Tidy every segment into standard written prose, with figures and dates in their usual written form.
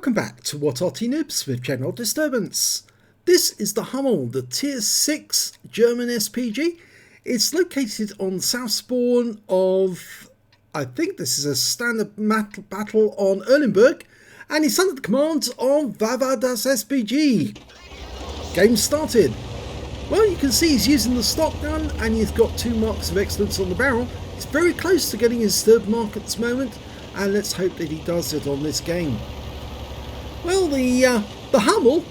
Welcome back to What Arty Noobs with General Disturbance. This is the Hummel, the Tier 6 German SPG. It's located on the south spawn of, I think this is a standard battle on Erlenberg, and it's under the command of Vava das SPG. Game started. Well, you can see he's using the stock gun and he's got 2 marks of excellence on the barrel. He's very close to getting his 3rd mark at this moment, and let's hope that he does it on this game. Well, the Hummel,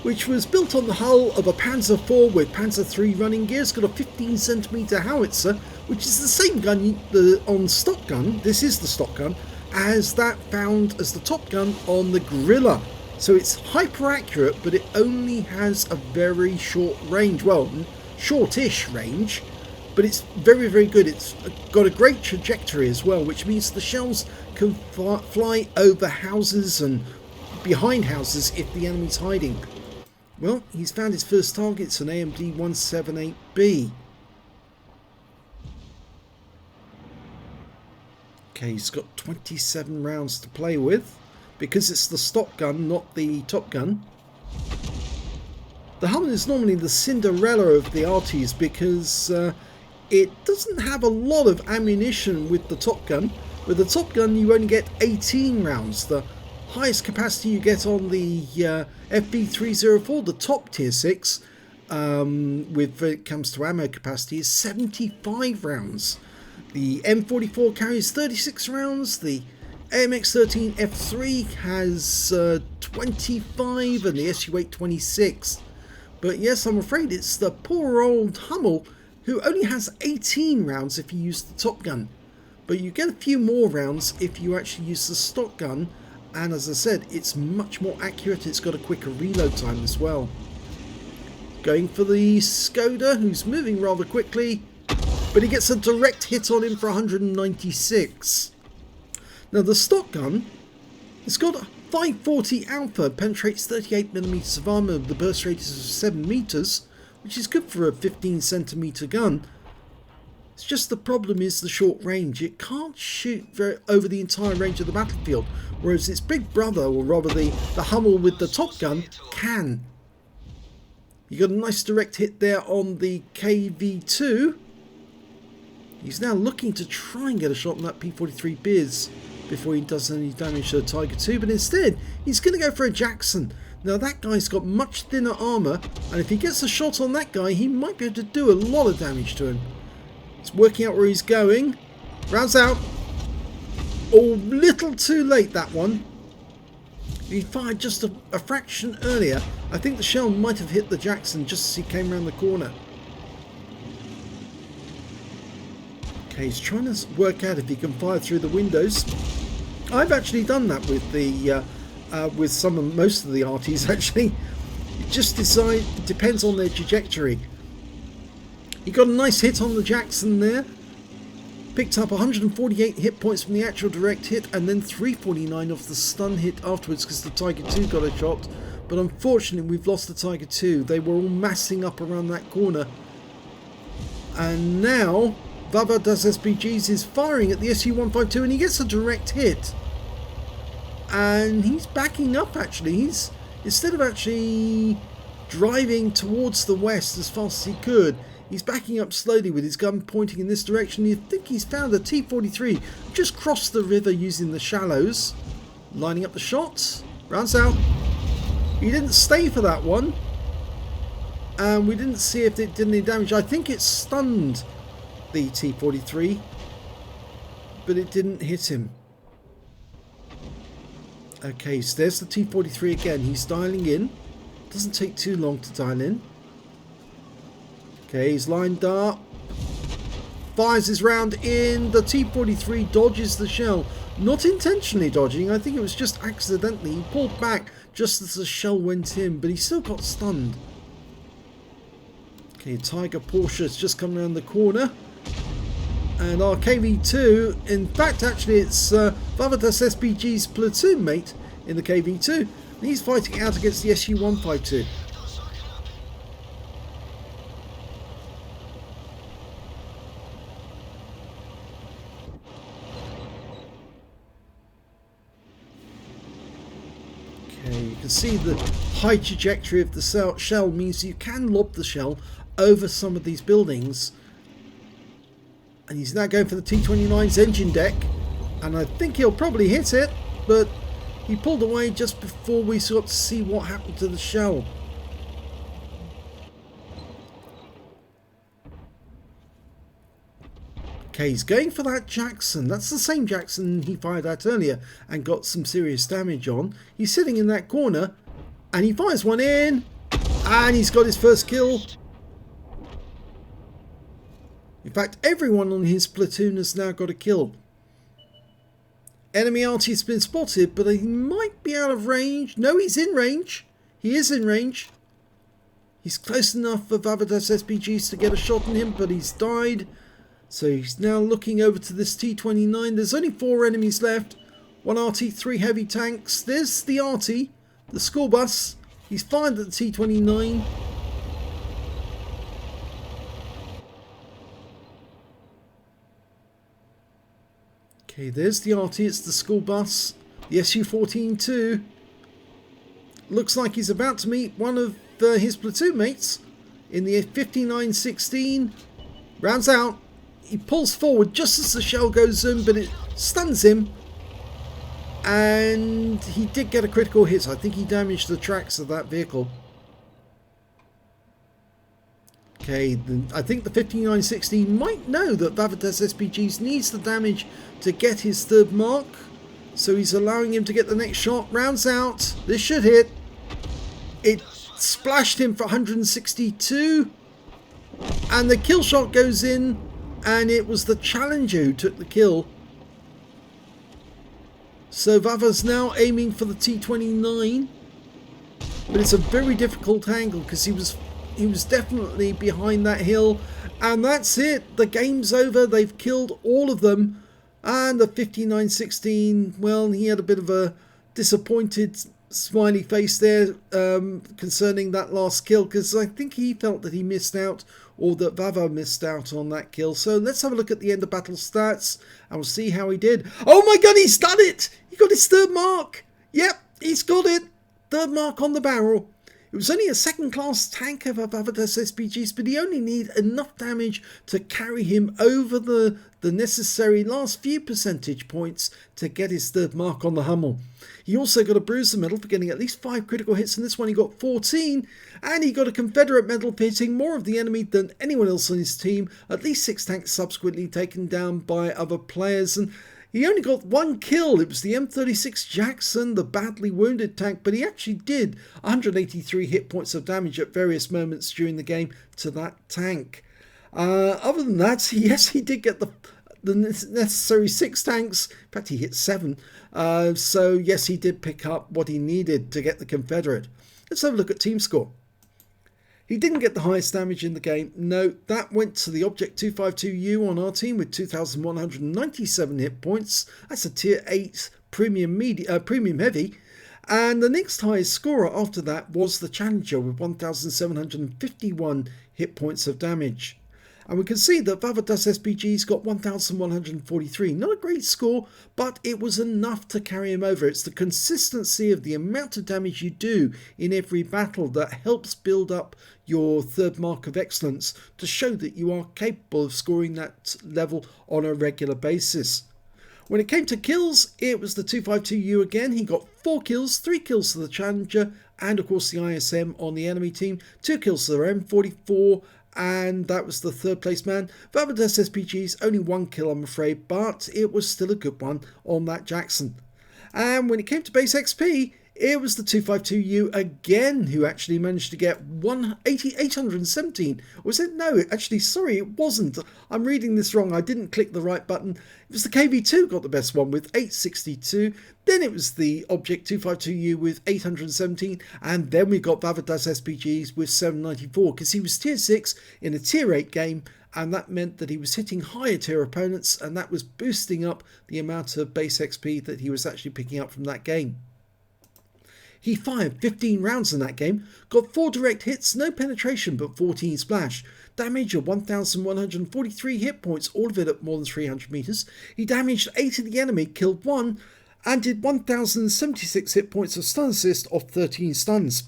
which was built on the hull of a Panzer IV with Panzer III running gears, got a 15cm howitzer, which is the same gun on stock gun. This is the stock gun, as that found as the top gun on the Gorilla. So it's hyper accurate, but it only has a very short range. Well, shortish range, but it's very, very good. It's got a great trajectory as well, which means the shells can fly over houses and behind houses if the enemy's hiding. Well, he's found his first target. It's an AMD 178B. Okay, he's got 27 rounds to play with, because it's the stock gun, not the top gun. The Hummel is normally the Cinderella of the Artys because it doesn't have a lot of ammunition with the top gun. With the top gun you only get 18 rounds. The highest capacity you get on the FV304, the top tier 6, when it comes to ammo capacity, is 75 rounds. The M44 carries 36 rounds, the AMX13 F3 has 25, and the SU8 26. But yes, I'm afraid it's the poor old Hummel who only has 18 rounds if you use the top gun. But you get a few more rounds if you actually use the stock gun. And as I said, it's much more accurate. It's got a quicker reload time as well. Going for the Skoda, who's moving rather quickly, but he gets a direct hit on him for 196. Now the stock gun, it's got a 540 Alpha, penetrates 38mm of armour, the burst radius of 7 meters, which is good for a 15cm gun. It's just the problem is the short range. It can't shoot over the entire range of the battlefield, whereas its big brother, or rather the Hummel with the top gun, can. You got a nice direct hit there on the KV2. He's now looking to try and get a shot on that P43 Biz before he does any damage to the Tiger II, but instead he's going to go for a Jackson. Now that guy's got much thinner armour, and if he gets a shot on that guy, he might be able to do a lot of damage to him. It's working out where he's going. Rounds out. Oh, little too late, that one. He fired just a fraction earlier. I think the shell might have hit the Jackson just as he came around the corner. Okay, he's trying to work out if he can fire through the windows. I've actually done that with the with most of the Artys actually. It depends on their trajectory. He got a nice hit on the Jackson there. Picked up 148 hit points from the actual direct hit, and then 349 off the stun hit afterwards because the Tiger II got a shot. But unfortunately we've lost the Tiger II. They were all massing up around that corner. And now Vava das SPGs is firing at the SU-152 and he gets a direct hit. And he's backing up actually. He's, instead of actually driving towards the west as fast as he could, he's backing up slowly with his gun pointing in this direction. You think he's found a T-43, just crossed the river using the shallows. Lining up the shots. Rounds out. He didn't stay for that one. And we didn't see if it did any damage. I think it stunned the T-43, but it didn't hit him. Okay, so there's the T-43 again. He's dialing in. Doesn't take too long to dial in. Okay, he's lined up. Fires his round in. The T-43 dodges the shell. Not intentionally dodging. I think it was just accidentally. He pulled back just as the shell went in, but he still got stunned. Okay, Tiger Porsche has just come around the corner. And our KV2, in fact, actually it's Vava das SPG's platoon mate in the KV2. And he's fighting out against the SU-152. Okay, you can see the high trajectory of the shell means you can lob the shell over some of these buildings. And he's now going for the T-29's engine deck. And I think he'll probably hit it, but he pulled away just before we got to see what happened to the shell. Okay, he's going for that Jackson. That's the same Jackson he fired at earlier and got some serious damage on. He's sitting in that corner and he fires one in and he's got his first kill. In fact, everyone on his platoon has now got a kill. Enemy Arty has been spotted, but he might be out of range. No, he's in range. He is in range. He's close enough for Vavadas SPGs to get a shot on him, but he's died. So he's now looking over to this T-29. There's only 4 enemies left. 1 Arty, 3 heavy tanks. There's the Arty, the school bus. He's fired at the T-29. Okay, there's the Arty. It's the school bus. The Su-14 too. Looks like he's about to meet one of his platoon mates in the 5916. Rounds out. He pulls forward just as the shell goes in, but it stuns him. And he did get a critical hit. I think he damaged the tracks of that vehicle. Okay, I think the 5916 might know that Vavadas SPGs needs the damage to get his 3rd mark. So he's allowing him to get the next shot. Rounds out. This should hit. It splashed him for 162. And the kill shot goes in. And it was the Challenger who took the kill. So Vava's now aiming for the T-29. But it's a very difficult angle because he was definitely behind that hill. And that's it. The game's over. They've killed all of them. And the 5916, well, he had a bit of a disappointed smiley face there concerning that last kill, because I think he felt that he missed out, or that Vava missed out on that kill. So let's have a look at the end of battle stats and we'll see how he did. Oh my god, he's done it! He got his 3rd mark! Yep, he's got it! 3rd mark on the barrel. It was only a 2nd class tank of Vavadas SPGs, but he only needed enough damage to carry him over the necessary last few percentage points to get his 3rd mark on the Hummel. He also got a Bruiser medal for getting at least 5 critical hits, and this one he got 14, and he got a Confederate medal for hitting more of the enemy than anyone else on his team, at least 6 tanks subsequently taken down by other players. And he only got 1 kill. It was the M36 Jackson, the badly wounded tank, but he actually did 183 hit points of damage at various moments during the game to that tank. Other than that, yes, he did get the necessary 6 tanks. In fact, he hit 7. So yes, he did pick up what he needed to get the Confederate. Let's have a look at team score. He didn't get the highest damage in the game. No, that went to the Object 252U on our team with 2,197 hit points. That's a tier 8 premium heavy. And the next highest scorer after that was the Challenger with 1,751 hit points of damage. And we can see that Vavadas SPG's got 1,143. Not a great score, but it was enough to carry him over. It's the consistency of the amount of damage you do in every battle that helps build up your 3rd mark of excellence to show that you are capable of scoring that level on a regular basis. When it came to kills, it was the 252U again. He got 4 kills, 3 kills to the Challenger, and of course the ISM on the enemy team. 2 kills to the M44, and that was the 3rd place man. Vavadas SPG's only 1 kill, I'm afraid, but it was still a good one on that Jackson. And when it came to base XP, it was the 252U again who actually managed to get 817. Was it? No, actually, sorry, it wasn't. I'm reading this wrong. I didn't click the right button. It was the KV2 got the best one with 862. Then it was the Object 252U with 817. And then we got Vavadas SPGs with 794 because he was tier 6 in a tier 8 game. And that meant that he was hitting higher tier opponents, and that was boosting up the amount of base XP that he was actually picking up from that game. He fired 15 rounds in that game, got 4 direct hits, no penetration but 14 splash. Damage of 1,143 hit points, all of it at more than 300 meters. He damaged 8 of the enemy, killed 1, and did 1076 hit points of stun assist off 13 stuns.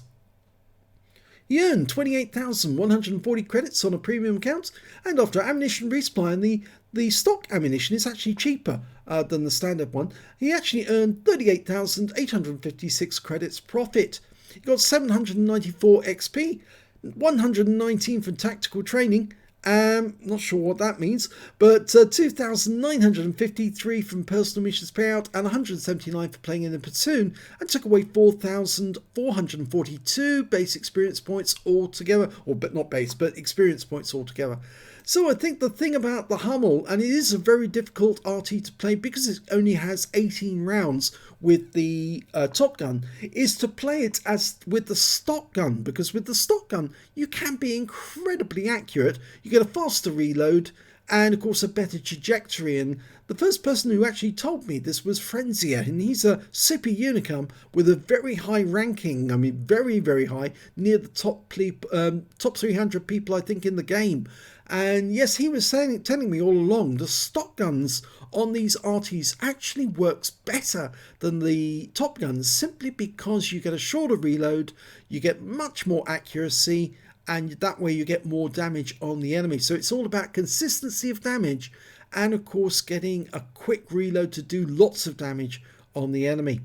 He earned 28,140 credits on a premium account, and after ammunition resupply, the stock ammunition is actually cheaper than the standard one, he actually earned 38,856 credits profit. He got 794 XP, 119 from tactical training, not sure what that means, but 2,953 from personal missions payout and 179 for playing in a platoon, and took away 4,442 base experience points altogether, but not base, but experience points altogether. So I think the thing about the Hummel, and it is a very difficult Arty to play because it only has 18 rounds with the top gun, is to play it as with the stock gun, because with the stock gun you can be incredibly accurate, you get a faster reload and of course a better trajectory. And the first person who actually told me this was Frenzia, and he's a super unicum with a very high ranking, I mean very, very high, near the top 300 people I think in the game. And yes, he was telling me all along the stock guns on these Artys actually works better than the top guns, simply because you get a shorter reload, you get much more accuracy, and that way you get more damage on the enemy. So it's all about consistency of damage and of course getting a quick reload to do lots of damage on the enemy.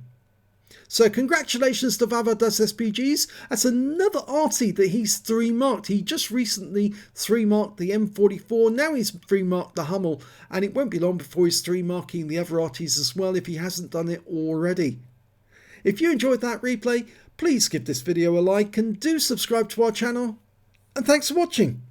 So congratulations to Vava Does SPGs. That's another Arty that he's 3-marked. He just recently 3-marked the M44. Now he's 3-marked the Hummel. And it won't be long before he's 3-marking the other Artys as well if he hasn't done it already. If you enjoyed that replay, please give this video a like and do subscribe to our channel. And thanks for watching.